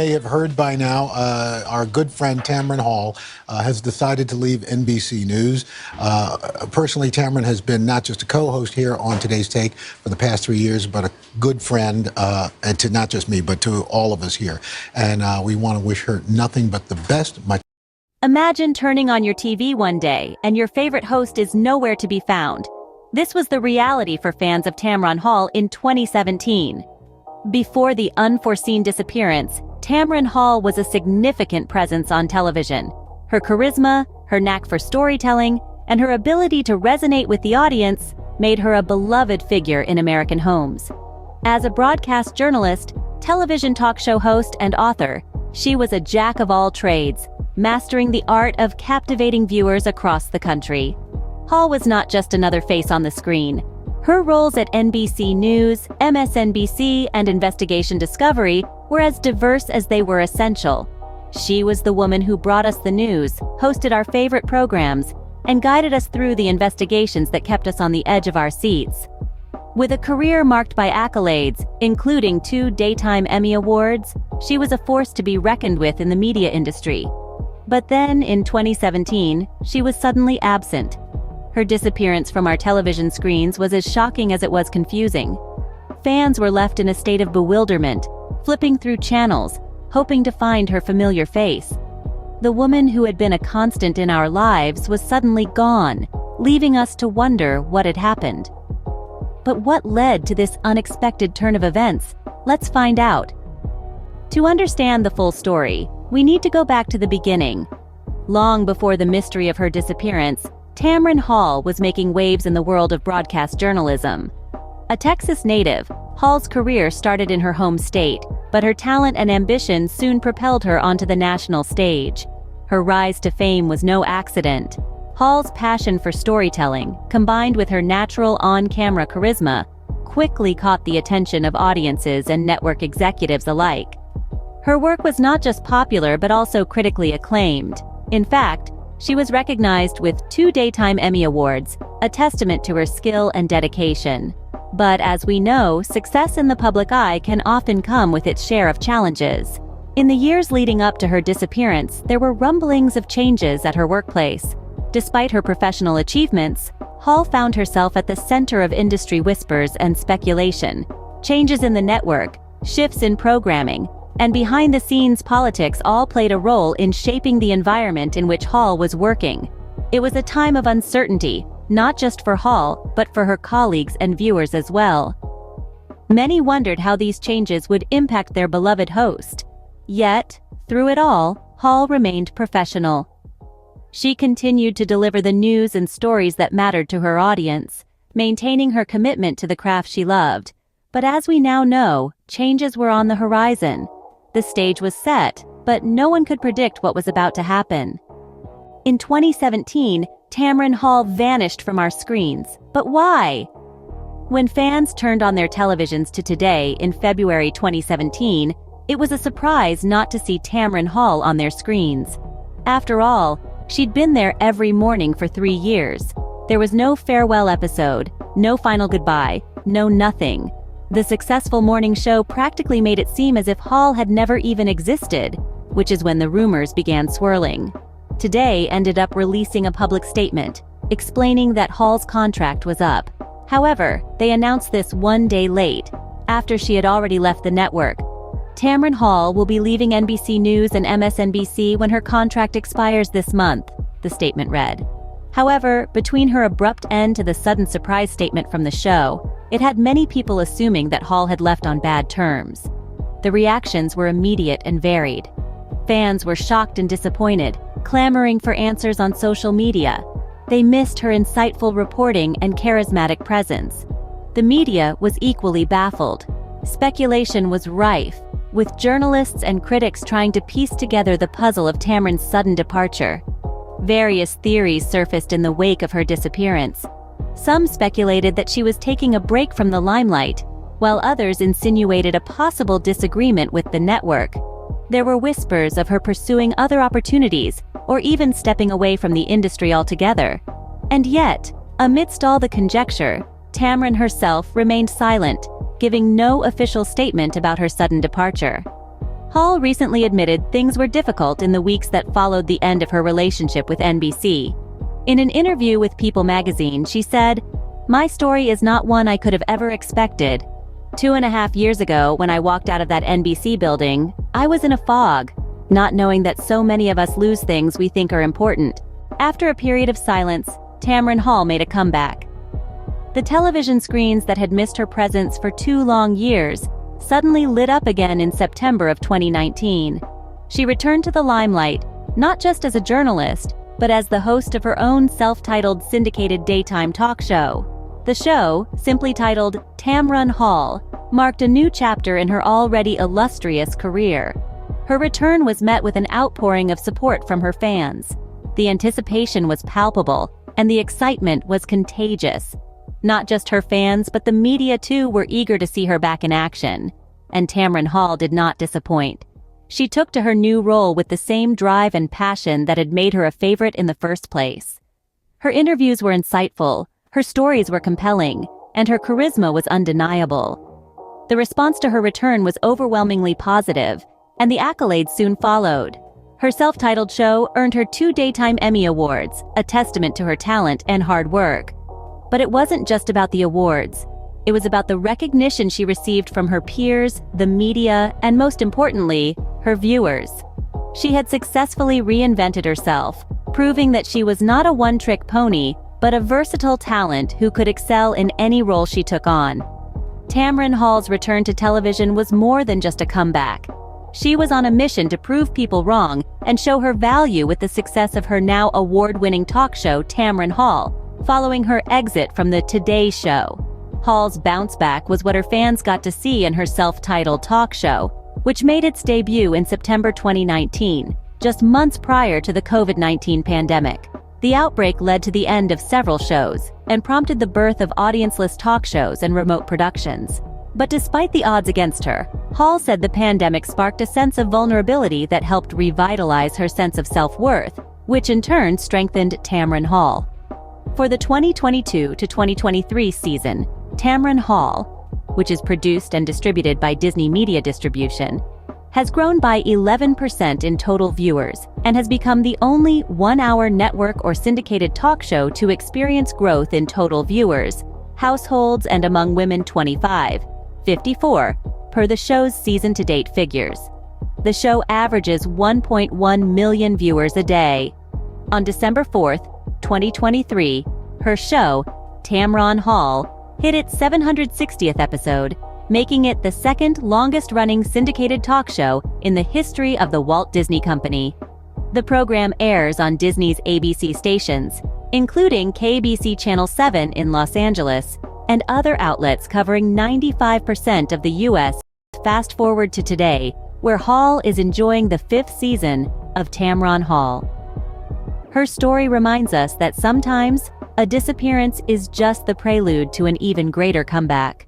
May have heard by now, our good friend Tamron Hall has decided to leave NBC News. Personally, Tamron has been not just a co-host here on Today's Take for the past 3 years, but a good friend, and to not just me, but to all of us here. And we want to wish her nothing but the best. Imagine turning on your TV one day and your favorite host is nowhere to be found. This was the reality for fans of Tamron Hall in 2017. Before the unforeseen disappearance, Tamron Hall was a significant presence on television. Her charisma, her knack for storytelling, and her ability to resonate with the audience made her a beloved figure in American homes. As a broadcast journalist, television talk show host, and author, she was a jack of all trades, mastering the art of captivating viewers across the country. Hall was not just another face on the screen. Her roles at NBC News, MSNBC, and Investigation Discovery were as diverse as they were essential. She was the woman who brought us the news, hosted our favorite programs, and guided us through the investigations that kept us on the edge of our seats. With a career marked by accolades, including 2 Daytime Emmy Awards, she was a force to be reckoned with in the media industry. But then, in 2017, she was suddenly absent. Her disappearance from our television screens was as shocking as it was confusing. Fans were left in a state of bewilderment, flipping through channels, hoping to find her familiar face. The woman who had been a constant in our lives was suddenly gone, leaving us to wonder what had happened. But what led to this unexpected turn of events? Let's find out. To understand the full story, we need to go back to the beginning. Long before the mystery of her disappearance, Tamron Hall was making waves in the world of broadcast journalism. A Texas native, Hall's career started in her home state, but her talent and ambition soon propelled her onto the national stage. Her rise to fame was no accident. Hall's passion for storytelling, combined with her natural on-camera charisma, quickly caught the attention of audiences and network executives alike. Her work was not just popular but also critically acclaimed. In fact, she was recognized with 2 Daytime Emmy Awards, a testament to her skill and dedication. But as we know, success in the public eye can often come with its share of challenges. In the years leading up to her disappearance, there were rumblings of changes at her workplace. Despite her professional achievements, Hall found herself at the center of industry whispers and speculation. Changes in the network, shifts in programming, and behind-the-scenes politics all played a role in shaping the environment in which Hall was working. It was a time of uncertainty, not just for Hall, but for her colleagues and viewers as well. Many wondered how these changes would impact their beloved host. Yet, through it all, Hall remained professional. She continued to deliver the news and stories that mattered to her audience, maintaining her commitment to the craft she loved. But as we now know, changes were on the horizon. The stage was set, but no one could predict what was about to happen. In 2017, Tamron Hall vanished from our screens. But why? When fans turned on their televisions to Today in February 2017, it was a surprise not to see Tamron Hall on their screens. After all, she'd been there every morning for 3 years. There was no farewell episode, no final goodbye, no nothing. The successful morning show practically made it seem as if Hall had never even existed, which is when the rumors began swirling. Today ended up releasing a public statement, explaining that Hall's contract was up. However, they announced this 1 day late, after she had already left the network. Tamron Hall will be leaving NBC News and MSNBC when her contract expires this month, the statement read. However, between her abrupt end to the sudden surprise statement from the show, it had many people assuming that Hall had left on bad terms. The reactions were immediate and varied. Fans were shocked and disappointed, clamoring for answers on social media. They missed her insightful reporting and charismatic presence. The media was equally baffled. Speculation was rife, with journalists and critics trying to piece together the puzzle of Tamron's sudden departure. Various theories surfaced in the wake of her disappearance. Some speculated that she was taking a break from the limelight, while others insinuated a possible disagreement with the network. There were whispers of her pursuing other opportunities, or even stepping away from the industry altogether. And yet, amidst all the conjecture, Tamron herself remained silent, giving no official statement about her sudden departure. Hall recently admitted things were difficult in the weeks that followed the end of her relationship with NBC. In an interview with People magazine, she said, "My story is not one I could have ever expected. 2.5 years ago, when I walked out of that NBC building, I was in a fog, not knowing that so many of us lose things we think are important." After a period of silence, Tamron Hall made a comeback. The television screens that had missed her presence for 2 long years suddenly lit up again in September of 2019. She returned to the limelight, not just as a journalist, but as the host of her own self-titled syndicated daytime talk show. The show, simply titled Tamron Hall, marked a new chapter in her already illustrious career. Her return was met with an outpouring of support from her fans. The anticipation was palpable, and the excitement was contagious. Not just her fans, but the media too were eager to see her back in action. And Tamron Hall did not disappoint. She took to her new role with the same drive and passion that had made her a favorite in the first place. Her interviews were insightful, her stories were compelling, and her charisma was undeniable. The response to her return was overwhelmingly positive, and the accolades soon followed. Her self-titled show earned her 2 Daytime Emmy Awards, a testament to her talent and hard work. But it wasn't just about the awards. It was about the recognition she received from her peers, the media, and most importantly, her viewers. She had successfully reinvented herself, proving that she was not a one-trick pony, but a versatile talent who could excel in any role she took on. Tamron Hall's return to television was more than just a comeback. She was on a mission to prove people wrong and show her value with the success of her now award-winning talk show Tamron Hall, following her exit from the Today Show. Hall's bounce back was what her fans got to see in her self-titled talk show, which made its debut in September 2019, just months prior to the COVID-19 pandemic. The outbreak led to the end of several shows and prompted the birth of audienceless talk shows and remote productions. But despite the odds against her, Hall said the pandemic sparked a sense of vulnerability that helped revitalize her sense of self-worth, which in turn strengthened Tamron Hall. For the 2022 to 2023 season, Tamron Hall, which is produced and distributed by Disney Media Distribution, has grown by 11% in total viewers and has become the only 1-hour network or syndicated talk show to experience growth in total viewers, households, and among women 25-54, per the show's season-to-date figures. The show averages 1.1 million viewers a day. On December 4th, 2023, her show, Tamron Hall, hit its 760th episode, making it the second longest-running syndicated talk show in the history of the Walt Disney Company. The program airs on Disney's ABC stations, including KBC Channel 7 in Los Angeles, and other outlets covering 95% of the U.S. Fast forward to today, where Hall is enjoying the 5th season of Tamron Hall. Her story reminds us that sometimes a disappearance is just the prelude to an even greater comeback.